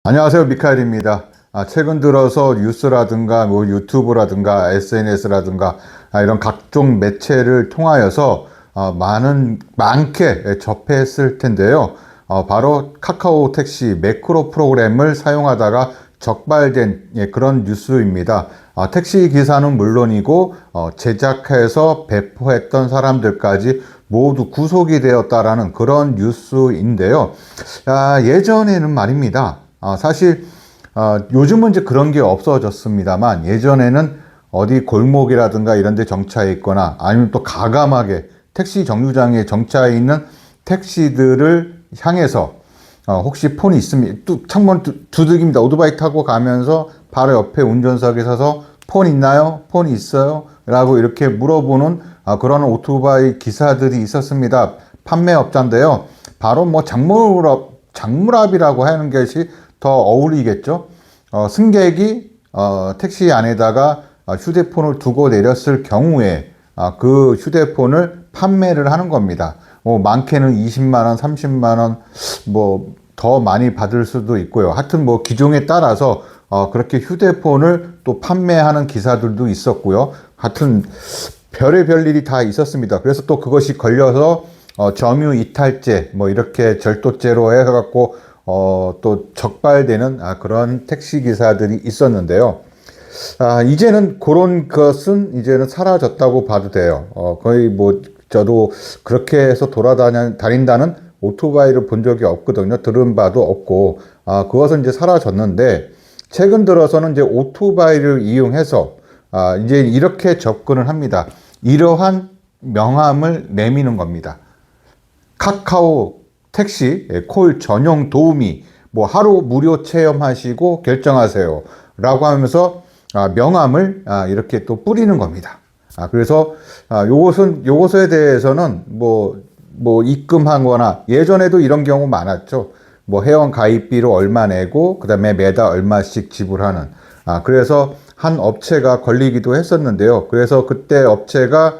안녕하세요. 미카엘입니다. 최근 들어서 뉴스라든가 유튜브라든가 SNS라든가 이런 각종 매체를 통하여서 많게 접했을 텐데요. 바로 카카오 택시 매크로 프로그램을 사용하다가 적발된 그런 뉴스입니다. 택시 기사는 물론이고 제작해서 배포했던 사람들까지 모두 구속이 되었다라는 그런 뉴스인데요. 예전에는 말입니다. 사실 요즘은 이제 그런 게 없어졌습니다만, 예전에는 어디 골목이라든가 이런 데 정차해 있거나 아니면 또 가감하게 택시 정류장에 정차해 있는 택시들을 향해서 혹시 폰이 있으면 뚝 창문 두들깁니다. 오토바이 타고 가면서 바로 옆에 운전석에 서서 폰 있나요? 폰 있어요? 라고 이렇게 물어보는 그런 오토바이 기사들이 있었습니다. 판매업자인데요. 바로 뭐 장물압이라고 하는 것이 더 어울리겠죠. 승객이 택시 안에다가 휴대폰을 두고 내렸을 경우에 그 휴대폰을 판매를 하는 겁니다. 많게는 20만 원, 30만 원, 뭐 더 많이 받을 수도 있고요. 하여튼 뭐 기종에 따라서 그렇게 휴대폰을 또 판매하는 기사들도 있었고요. 하여튼 별의별 일이 다 있었습니다. 그래서 또 그것이 걸려서 점유 이탈죄 뭐 이렇게 절도죄로 해갖고 또 적발되는 그런 택시 기사들이 있었는데요. 이제는 그런 것은 이제는 사라졌다고 봐도 돼요. 거의 뭐 저도 그렇게 해서 다닌다는 오토바이를 본 적이 없거든요. 들은 바도 없고, 그것은 이제 사라졌는데, 최근 들어서는 이제 오토바이를 이용해서 이제 이렇게 접근을 합니다. 이러한 명함을 내미는 겁니다. 카카오 택시 콜 전용 도우미 뭐 하루 무료 체험하시고 결정하세요 라고 하면서 명함을 이렇게 또 뿌리는 겁니다. 그래서 요것에 대해서는 뭐 입금하거나, 예전에도 이런 경우 많았죠. 뭐 회원 가입비로 얼마 내고 그 다음에 매달 얼마씩 지불하는, 그래서 한 업체가 걸리기도 했었는데요. 그래서 그때 업체가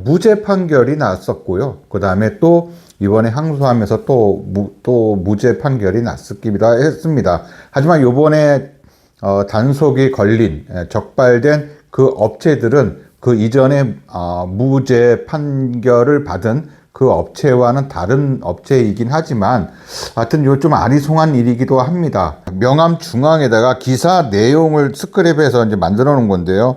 무죄 판결이 났었고요. 그 다음에 또 이번에 항소하면서 또 무죄 판결이 났기도 했습니다. 하지만 요번에 단속이 걸린 적발된 그 업체들은 그 이전에 무죄 판결을 받은 그 업체와는 다른 업체이긴 하지만, 하여튼 요 좀 아리송한 일이기도 합니다. 명함 중앙에다가 기사 내용을 스크랩해서 이제 만들어 놓은 건데요.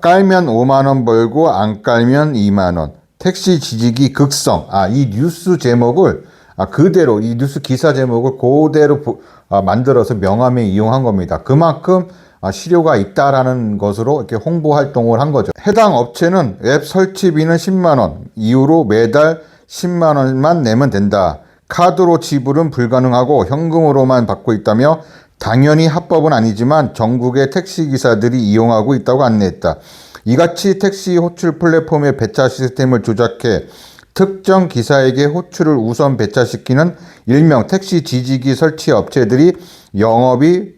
깔면 5만 원 벌고 안 깔면 2만 원. 택시 지지기 극성. 이 뉴스 제목을 그대로, 이 뉴스 기사 제목을 그대로 만들어서 명함에 이용한 겁니다. 그만큼 실효가 있다라는 것으로 이렇게 홍보 활동을 한 거죠. 해당 업체는 앱 설치비는 10만 원 이후로 매달 10만 원만 내면 된다. 카드로 지불은 불가능하고 현금으로만 받고 있다며, 당연히 합법은 아니지만 전국의 택시기사들이 이용하고 있다고 안내했다. 이같이 택시 호출 플랫폼의 배차 시스템을 조작해 특정 기사에게 호출을 우선 배차시키는 일명 택시 지지기 설치 업체들이 영업이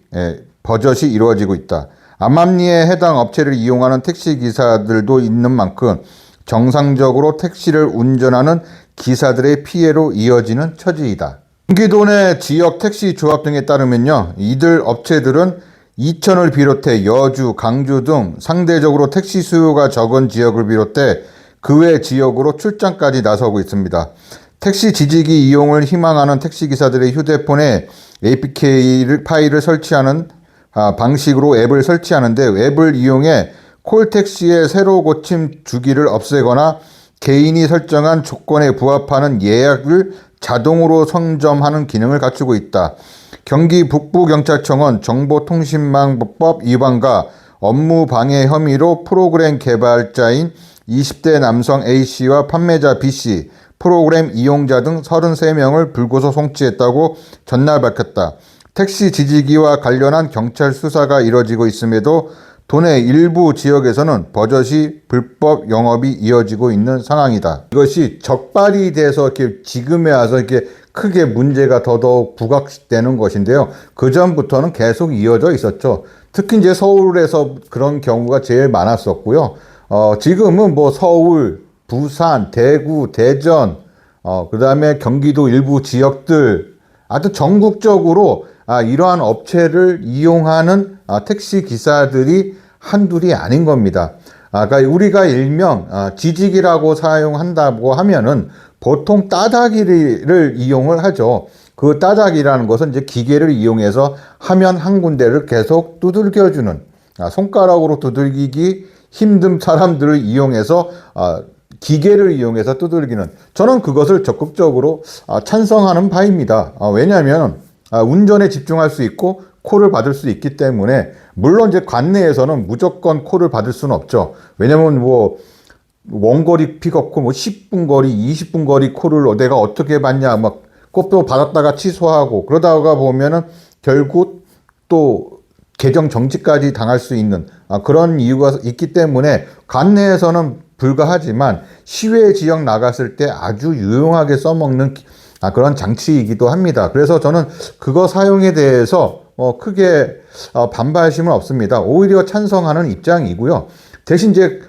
버젓이 이루어지고 있다. 암암리에 해당 업체를 이용하는 택시기사들도 있는 만큼 정상적으로 택시를 운전하는 기사들의 피해로 이어지는 처지이다. 경기도 내 지역 택시 조합 등에 따르면요, 이들 업체들은 이천을 비롯해 여주, 강주 등 상대적으로 택시 수요가 적은 지역을 비롯해 그 외 지역으로 출장까지 나서고 있습니다. 택시 지지기 이용을 희망하는 택시기사들의 휴대폰에 APK 파일을 설치하는 방식으로 앱을 설치하는데, 앱을 이용해 콜택시의 새로 고침 주기를 없애거나 개인이 설정한 조건에 부합하는 예약을 자동으로 선점하는 기능을 갖추고 있다. 경기 북부경찰청은 정보통신망법 위반과 업무방해 혐의로 프로그램 개발자인 20대 남성 A씨와 판매자 B씨, 프로그램 이용자 등 33명을 불구속 송치했다고 전날 밝혔다. 택시 지지기와 관련한 경찰 수사가 이뤄지고 있음에도 도내 일부 지역에서는 버젓이 불법 영업이 이어지고 있는 상황이다. 이것이 적발이 돼서 이렇게 지금에 와서 이렇게 크게 문제가 더더욱 부각되는 것인데요. 그 전부터는 계속 이어져 있었죠. 특히 이제 서울에서 그런 경우가 제일 많았었고요. 지금은 뭐 서울, 부산, 대구, 대전, 그 다음에 경기도 일부 지역들, 하여튼 전국적으로 이러한 업체를 이용하는 택시 기사들이 한둘이 아닌 겁니다. 그러니까 우리가 일명 지직이라고 사용한다고 하면은 보통 따다기를 이용을 하죠. 그 따다기라는 것은 이제 기계를 이용해서 화면 한 군데를 계속 두들겨주는, 손가락으로 두들기기 힘든 사람들을 이용해서 기계를 이용해서 두들기는, 저는 그것을 적극적으로 찬성하는 바입니다. 왜냐하면 운전에 집중할 수 있고 콜을 받을 수 있기 때문에. 물론 이제 관내에서는 무조건 콜을 받을 수는 없죠. 왜냐면 뭐 원거리 픽업콜, 뭐 10분 거리, 20분 거리 콜을 내가 어떻게 받냐, 막 콜도 받았다가 취소하고 그러다가 보면은 결국 또 계정 정지까지 당할 수 있는 그런 이유가 있기 때문에 관내에서는 불가하지만 시외 지역 나갔을 때 아주 유용하게 써먹는 그런 장치이기도 합니다. 그래서 저는 그거 사용에 대해서 크게 반발심은 없습니다. 오히려 찬성하는 입장이고요. 대신 이제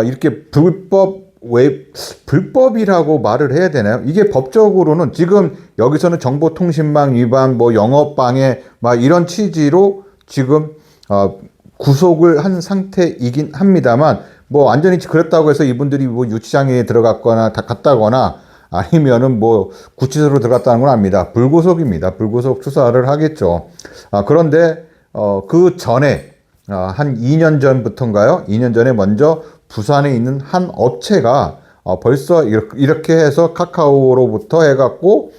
이렇게 불법이라고 말을 해야 되나요? 이게 법적으로는 지금 여기서는 정보통신망 위반, 뭐 영업방해, 막 이런 취지로 지금 구속을 한 상태이긴 합니다만, 뭐 완전히 그렇다고 해서 이분들이 뭐 유치장에 들어갔거나 갔다거나 아니면은 뭐 구치소로 들어갔다는 건 아닙니다. 불구속입니다. 불구속 수사를 하겠죠. 그런데 그 전에 한 2년 전부터인가요? 2년 전에 먼저 부산에 있는 한 업체가 벌써 이렇게 해서 카카오로부터 해갖고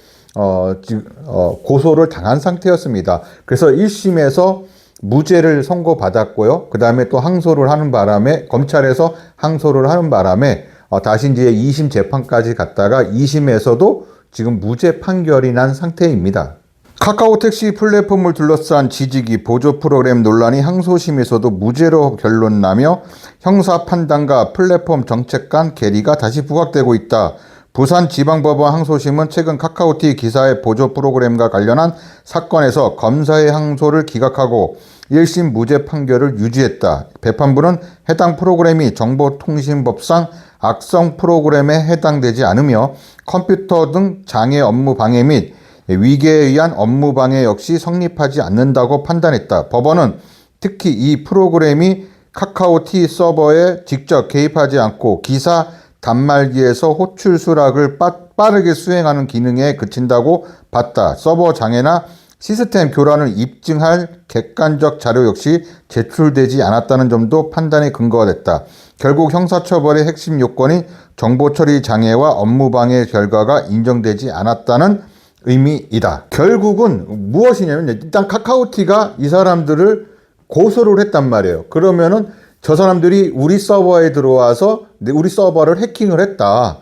고소를 당한 상태였습니다. 그래서 1심에서 무죄를 선고받았고요. 그 다음에 또 항소를 하는 바람에, 검찰에서 항소를 하는 바람에 다시 이제 2심 재판까지 갔다가 2심에서도 지금 무죄 판결이 난 상태입니다. 카카오 택시 플랫폼을 둘러싼 지지기 보조 프로그램 논란이 항소심에서도 무죄로 결론나며 형사 판단과 플랫폼 정책 간 괴리가 다시 부각되고 있다. 부산지방법원 항소심은 최근 카카오티 기사의 보조 프로그램과 관련한 사건에서 검사의 항소를 기각하고 1심 무죄 판결을 유지했다. 재판부는 해당 프로그램이 정보통신법상 악성 프로그램에 해당되지 않으며 컴퓨터 등 장애 업무 방해 및 위계에 의한 업무 방해 역시 성립하지 않는다고 판단했다. 법원은 특히 이 프로그램이 카카오티 서버에 직접 개입하지 않고 기사 단말기에서 호출 수락을 빠르게 수행하는 기능에 그친다고 봤다. 서버 장애나 시스템 교란을 입증할 객관적 자료 역시 제출되지 않았다는 점도 판단의 근거가 됐다. 결국 형사처벌의 핵심 요건인 정보처리 장애와 업무방해 결과가 인정되지 않았다는 의미이다. 결국은 무엇이냐면, 일단 카카오티가 이 사람들을 고소를 했단 말이에요. 그러면은 저 사람들이 우리 서버에 들어와서 우리 서버를 해킹을 했다.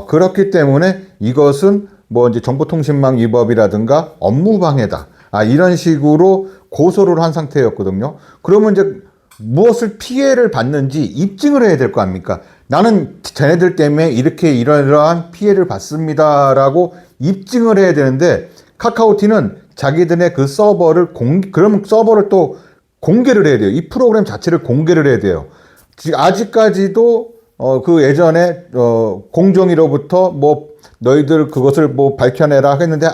그렇기 때문에 이것은 뭐 이제 정보통신망 위법이라든가 업무방해다. 이런 식으로 고소를 한 상태였거든요. 그러면 이제 무엇을 피해를 받는지 입증을 해야 될 거 아닙니까? 나는 쟤네들 때문에 이렇게 이러한 피해를 받습니다라고 입증을 해야 되는데, 카카오티는 자기들의 그 서버를 그럼 서버를 또 공개를 해야 돼요. 이 프로그램 자체를 공개를 해야 돼요. 아직까지도 그 예전에 공정위로부터 뭐 너희들 그것을 뭐 밝혀내라 했는데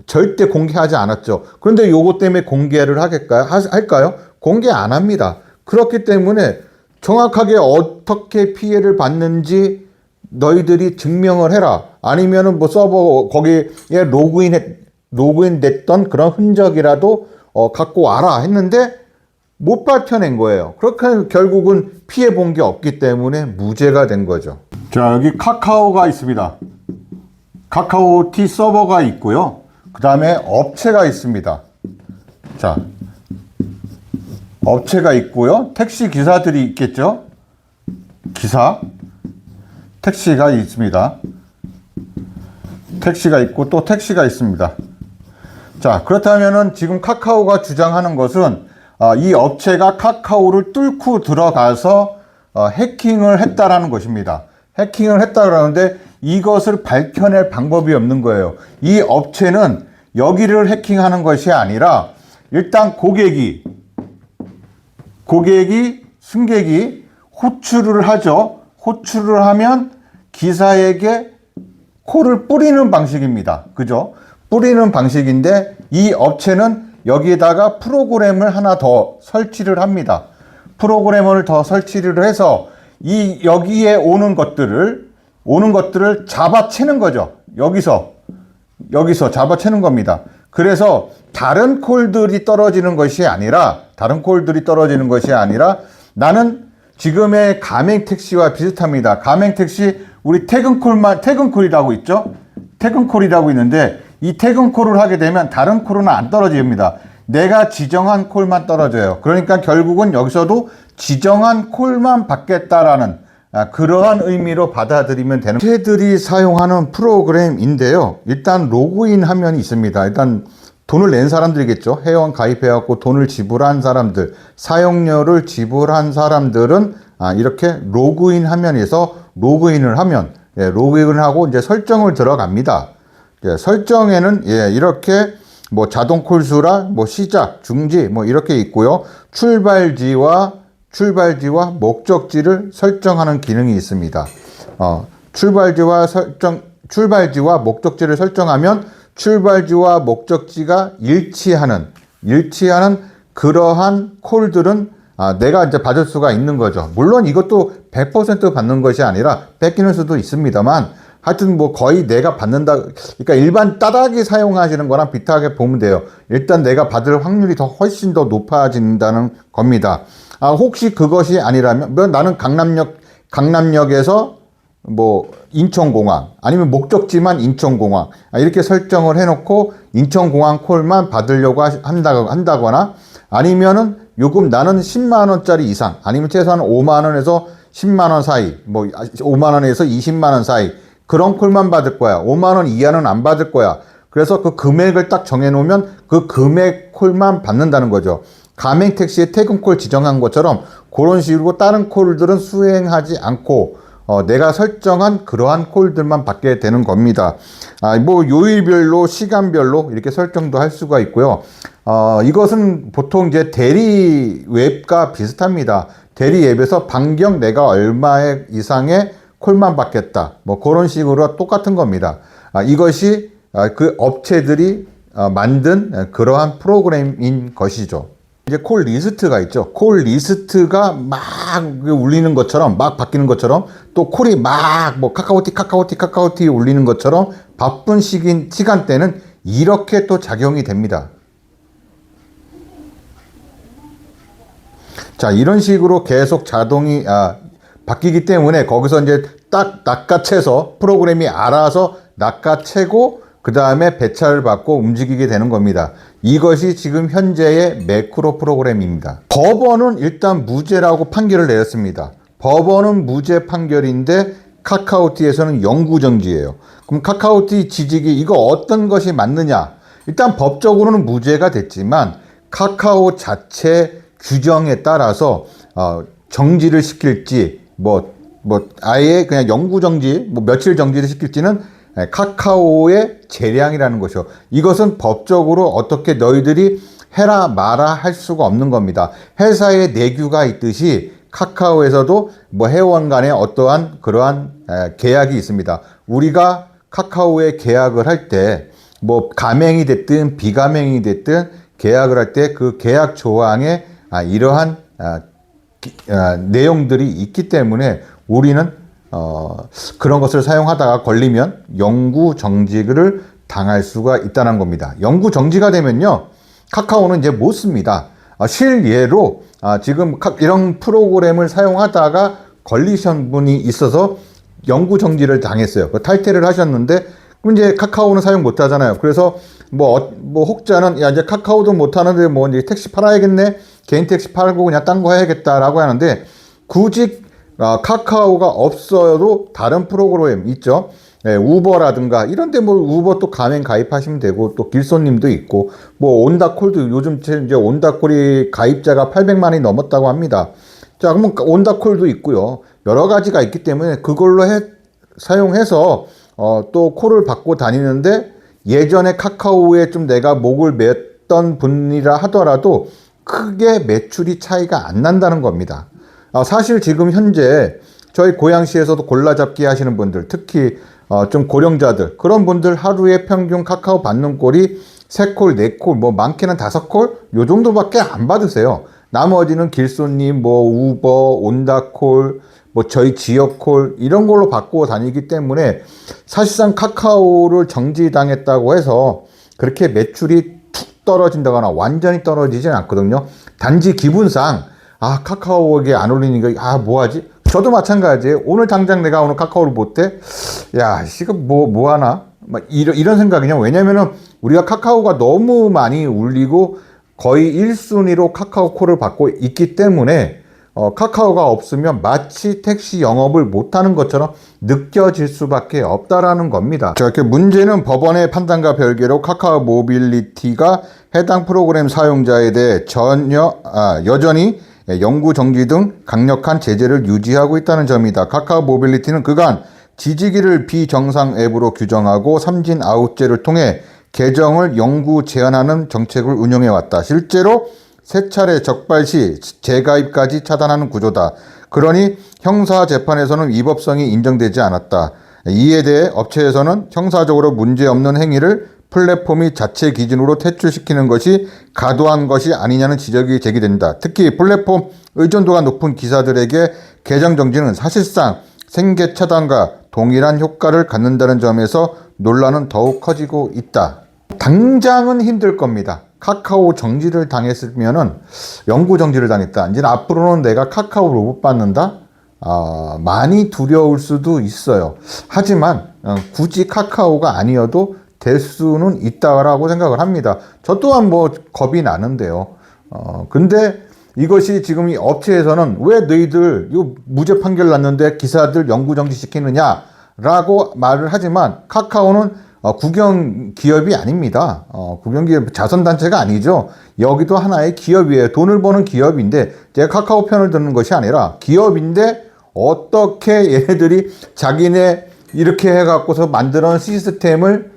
절대 공개하지 않았죠. 그런데 요거 때문에 공개를 할까요? 공개 안 합니다. 그렇기 때문에 정확하게 어떻게 피해를 받는지 너희들이 증명을 해라. 아니면은 뭐 서버 거기에 로그인 됐던 그런 흔적이라도 갖고 와라 했는데 못 밝혀낸 거예요. 그렇게 결국은 피해 본 게 없기 때문에 무죄가 된 거죠. 자, 여기 카카오가 있습니다. 카카오티 서버가 있고요. 그 다음에 업체가 있습니다. 자, 업체가 있고요. 택시 기사들이 있겠죠. 택시가 있습니다. 택시가 있고 또 택시가 있습니다. 자, 그렇다면은 지금 카카오가 주장하는 것은 이 업체가 카카오를 뚫고 들어가서 해킹을 했다라는 것입니다. 해킹을 했다라는데 이것을 밝혀낼 방법이 없는 거예요. 이 업체는 여기를 해킹하는 것이 아니라 일단 승객이 호출을 하죠. 호출을 하면 기사에게 콜을 뿌리는 방식입니다. 그죠? 뿌리는 방식인데 이 업체는 여기에다가 프로그램을 하나 더 설치를 합니다. 프로그램을 더 설치를 해서 여기에 오는 것들을 잡아채는 거죠. 여기서 잡아채는 겁니다. 그래서 다른 콜들이 떨어지는 것이 아니라 나는 지금의 가맹택시와 비슷합니다. 가맹택시 우리 퇴근콜이라고 있죠? 퇴근콜이라고 있는데 이 퇴근콜을 하게 되면 다른 콜은 안 떨어집니다. 내가 지정한 콜만 떨어져요. 그러니까 결국은 여기서도 지정한 콜만 받겠다라는 그러한 의미로 받아들이면 되는 업체들이 사용하는 프로그램인데요. 일단 로그인 화면이 있습니다. 일단 돈을 낸 사람들이겠죠. 회원 가입해갖고 돈을 지불한 사람들, 사용료를 지불한 사람들은 이렇게 로그인 화면에서 로그인을 하면 로그인을 하고 이제 설정을 들어갑니다. 설정에는 이렇게 뭐 자동 콜수라 뭐 시작, 중지 뭐 이렇게 있고요. 출발지와 목적지를 설정하는 기능이 있습니다. 출발지와 목적지를 설정하면 출발지와 목적지가 일치하는 그러한 콜들은 내가 이제 받을 수가 있는 거죠. 물론 이것도 100% 받는 것이 아니라 뺏기는 수도 있습니다만 하여튼 뭐 거의 내가 받는다. 그러니까 일반 따닥이 사용하시는 거랑 비슷하게 보면 돼요. 일단 내가 받을 확률이 훨씬 더 높아진다는 겁니다. 혹시 그것이 아니라면 나는 강남역에서 뭐 인천공항 아니면 목적지만 인천공항 이렇게 설정을 해놓고 인천공항 콜만 받으려고 한다거나 아니면은 요금 나는 10만 원짜리 이상 아니면 최소한 5만 원에서 10만 원 사이 뭐 5만 원에서 20만 원 사이 그런 콜만 받을 거야. 5만 원 이하는 안 받을 거야. 그래서 그 금액을 딱 정해놓으면 그 금액 콜만 받는다는 거죠. 가맹택시에 퇴근콜 지정한 것처럼 그런 식으로 다른 콜들은 수행하지 않고 내가 설정한 그러한 콜들만 받게 되는 겁니다. 뭐 요일별로 시간별로 이렇게 설정도 할 수가 있고요. 이것은 보통 이제 대리 웹과 비슷합니다. 대리 앱에서 반경 내가 얼마 이상의 콜만 받겠다. 뭐 그런 식으로 똑같은 겁니다. 이것이 그 업체들이 만든 그러한 프로그램인 것이죠. 이제 콜 리스트가 있죠. 콜 리스트가 막 울리는 것처럼, 막 바뀌는 것처럼, 또 콜이 막 뭐 카카오티 울리는 것처럼 바쁜 시간대는 이렇게 또 작용이 됩니다. 자, 이런 식으로 계속 자동이 바뀌기 때문에 거기서 이제 딱 낚아채서 프로그램이 알아서 낚아채고 그 다음에 배차를 받고 움직이게 되는 겁니다. 이것이 지금 현재의 매크로 프로그램입니다. 법원은 일단 무죄라고 판결을 내렸습니다. 법원은 무죄 판결인데 카카오티에서는 영구정지예요. 그럼 카카오티 지직이 이거 어떤 것이 맞느냐? 일단 법적으로는 무죄가 됐지만 카카오 자체 규정에 따라서 정지를 시킬지 뭐 아예 그냥 영구정지 뭐 며칠 정지를 시킬지는 카카오의 재량이라는 것이요. 이것은 법적으로 어떻게 너희들이 해라 마라 할 수가 없는 겁니다. 회사의 내규가 있듯이 카카오에서도 뭐 회원 간에 어떠한 그러한 계약이 있습니다. 우리가 카카오에 계약을 할 때 뭐 가맹이 됐든 비가맹이 됐든 계약을 할 때 그 계약 조항에 이러한 내용들이 있기 때문에 우리는 그런 것을 사용하다가 걸리면 영구 정지를 당할 수가 있다는 겁니다. 영구 정지가 되면요, 카카오는 이제 못 씁니다. 실예로 지금 이런 프로그램을 사용하다가 걸리신 분이 있어서 영구 정지를 당했어요. 탈퇴를 하셨는데 그럼 이제 카카오는 사용 못 하잖아요. 그래서 뭐 혹자는 야 이제 카카오도 못 하는데 뭐 이제 택시 팔아야겠네. 개인 택시 팔고 그냥 딴 거 해야겠다라고 하는데 굳이 카카오가 없어도 다른 프로그램 있죠. 우버라든가 이런데 뭐 우버 또 가맹 가입하시면 되고 또 길손님도 있고 뭐 온다콜도 요즘 이제 온다콜이 가입자가 800만이 넘었다고 합니다. 자, 그러면 온다콜도 있고요. 여러 가지가 있기 때문에 그걸로 사용해서 또 콜을 받고 다니는데 예전에 카카오에 좀 내가 목을 맸던 분이라 하더라도 크게 매출이 차이가 안 난다는 겁니다. 사실 지금 현재 저희 고양시에서도 골라잡기 하시는 분들, 특히 좀 고령자들, 그런 분들 하루에 평균 카카오 받는 꼴이 3콜, 4콜, 뭐 많게는 5콜 요 정도밖에 안 받으세요. 나머지는 길손님, 뭐 우버, 온다콜, 뭐 저희 지역콜 이런 걸로 받고 다니기 때문에 사실상 카카오를 정지당했다고 해서 그렇게 매출이 툭 떨어진다거나 완전히 떨어지진 않거든요. 단지 기분상 카카오에게 안 올리니까 뭐하지? 저도 마찬가지예요. 오늘 당장 내가 오늘 카카오를 못해? 야, 이거 뭐 하나? 막 이런 생각이냐. 왜냐면은 우리가 카카오가 너무 많이 울리고 거의 1순위로 카카오콜을 받고 있기 때문에 카카오가 없으면 마치 택시 영업을 못하는 것처럼 느껴질 수밖에 없다라는 겁니다. 자, 이렇게 문제는 법원의 판단과 별개로 카카오 모빌리티가 해당 프로그램 사용자에 대해 여전히 영구 정지 등 강력한 제재를 유지하고 있다는 점이다. 카카오 모빌리티는 그간 지지기를 비정상 앱으로 규정하고 삼진 아웃제를 통해 계정을 영구 제한하는 정책을 운영해왔다. 실제로 3차례 적발 시 재가입까지 차단하는 구조다. 그러니 형사재판에서는 위법성이 인정되지 않았다. 이에 대해 업체에서는 형사적으로 문제없는 행위를 플랫폼이 자체 기준으로 퇴출시키는 것이 과도한 것이 아니냐는 지적이 제기된다. 특히 플랫폼 의존도가 높은 기사들에게 계정 정지는 사실상 생계 차단과 동일한 효과를 갖는다는 점에서 논란은 더욱 커지고 있다. 당장은 힘들 겁니다. 카카오 정지를 당했으면은 영구 정지를 당했다. 이제 앞으로는 내가 카카오를 못 받는다? 많이 두려울 수도 있어요. 하지만 굳이 카카오가 아니어도 될 수는 있다라고 생각을 합니다. 저 또한 뭐 겁이 나는데요. 근데 이것이 지금 이 업체에서는 왜 너희들 이거 무죄 판결 났는데 기사들 영구 정지 시키느냐라고 말을 하지만 카카오는 국영 기업이 아닙니다. 국영 기업 자선단체가 아니죠. 여기도 하나의 기업이에요. 돈을 버는 기업인데 제가 카카오 편을 드는 것이 아니라 기업인데 어떻게 얘네들이 자기네 이렇게 해갖고서 만드는 시스템을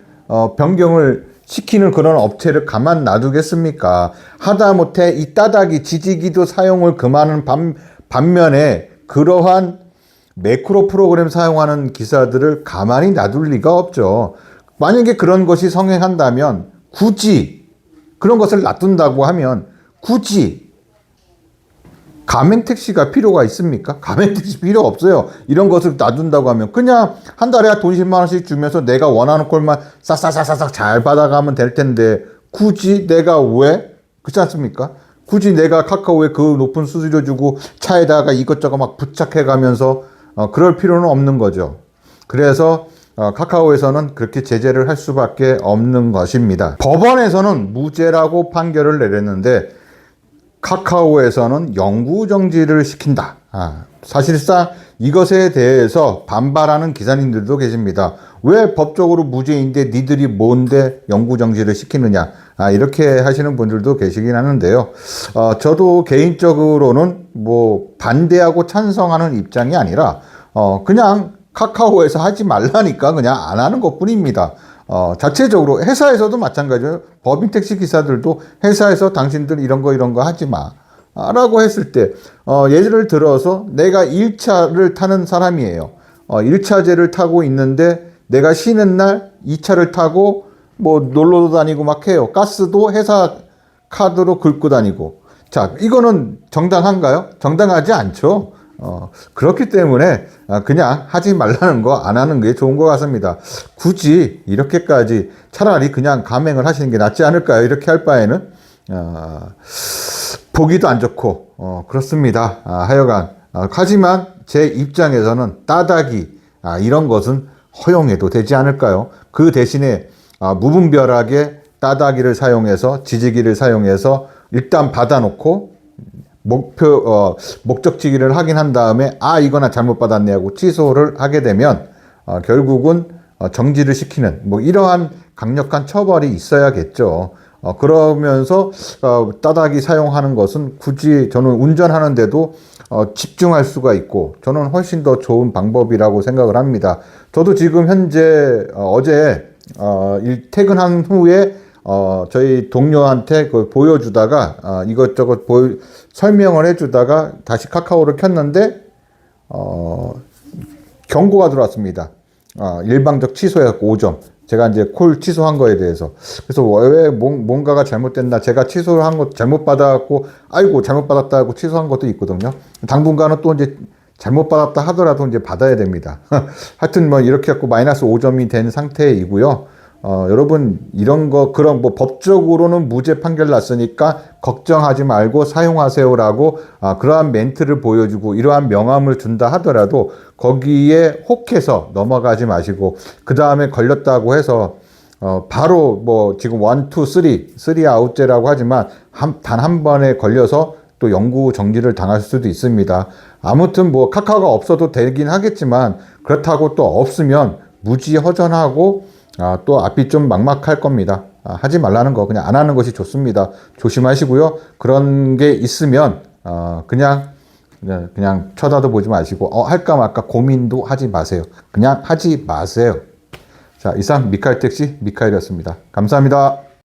변경을 시키는 그런 업체를 가만 놔두겠습니까? 하다못해 이 따닥이 지지기도 사용을 금하는 반면에 그러한 매크로 프로그램 사용하는 기사들을 가만히 놔둘 리가 없죠. 만약에 그런 것이 성행한다면 굳이 그런 것을 놔둔다고 하면 굳이 가맹택시가 필요가 있습니까? 가맹택시 필요 없어요. 이런 것을 놔둔다고 하면 그냥 한 달에 돈 10만 원씩 주면서 내가 원하는 콜만 싹싹싹싹 잘 받아가면 될 텐데 굳이 내가 왜? 그렇지 않습니까? 굳이 내가 카카오에 그 높은 수수료 주고 차에다가 이것저것 막 부착해 가면서 그럴 필요는 없는 거죠. 그래서 카카오에서는 그렇게 제재를 할 수밖에 없는 것입니다. 법원에서는 무죄라고 판결을 내렸는데 카카오에서는 영구 정지를 시킨다. 사실상 이것에 대해서 반발하는 기사님들도 계십니다. 왜 법적으로 무죄인데 니들이 뭔데 영구 정지를 시키느냐. 이렇게 하시는 분들도 계시긴 하는데요. 저도 개인적으로는 뭐 반대하고 찬성하는 입장이 아니라 그냥 카카오에서 하지 말라니까 그냥 안 하는 것 뿐입니다. 자체적으로 회사에서도 마찬가지예요. 법인 택시 기사들도 회사에서 당신들 이런 거 하지 마 라고 했을 때 예를 들어서 내가 1차를 타는 사람이에요. 1차제를 타고 있는데 내가 쉬는 날 2차를 타고 뭐 놀러도 다니고 막 해요. 가스도 회사 카드로 긁고 다니고. 자, 이거는 정당한가요? 정당하지 않죠. 그렇기 때문에 그냥 하지 말라는 거 안 하는 게 좋은 것 같습니다. 굳이 이렇게까지 차라리 그냥 감행을 하시는 게 낫지 않을까요? 이렇게 할 바에는 보기도 안 좋고 그렇습니다. 하여간 하지만 제 입장에서는 따닥이 이런 것은 허용해도 되지 않을까요? 그 대신에 무분별하게 따닥이를 사용해서 지지기를 사용해서 일단 받아놓고 목적지기를 확인한 다음에 이거나 잘못 받았네 하고 취소를 하게 되면 결국은 정지를 시키는 뭐 이러한 강력한 처벌이 있어야겠죠. 그러면서 따닥이 사용하는 것은 굳이 저는 운전하는데도 집중할 수가 있고 저는 훨씬 더 좋은 방법이라고 생각을 합니다. 저도 지금 현재 어제 퇴근한 후에 저희 동료한테 그걸 보여주다가 이것저것 설명을 해주다가 다시 카카오를 켰는데 경고가 들어왔습니다. 일방적 취소해갖고 5점. 제가 이제 콜 취소한 거에 대해서. 그래서 왜 뭔가가 잘못됐나, 제가 취소를 한 거 잘못 받아갖고 아이고 잘못 받았다고 취소한 것도 있거든요. 당분간은 또 이제 잘못 받았다 하더라도 이제 받아야 됩니다. 하여튼 뭐 이렇게 갖고 마이너스 5점이 된 상태이고요. 여러분 이런 거 그런 뭐 법적으로는 무죄 판결 났으니까 걱정하지 말고 사용하세요라고 그러한 멘트를 보여주고 이러한 명함을 준다 하더라도 거기에 혹해서 넘어가지 마시고, 그 다음에 걸렸다고 해서 바로 뭐 지금 1, 2, 3 아웃제라고 하지만 단 한 번에 걸려서 또 영구 정지를 당할 수도 있습니다. 아무튼 뭐 카카오가 없어도 되긴 하겠지만 그렇다고 또 없으면 무지허전하고 또 앞이 좀 막막할 겁니다. 하지 말라는 거 그냥 안 하는 것이 좋습니다. 조심하시고요. 그런 게 있으면 그냥 쳐다도 보지 마시고 할까 말까 고민도 하지 마세요. 그냥 하지 마세요. 자, 이상 미카엘 택시 미카엘이었습니다. 감사합니다.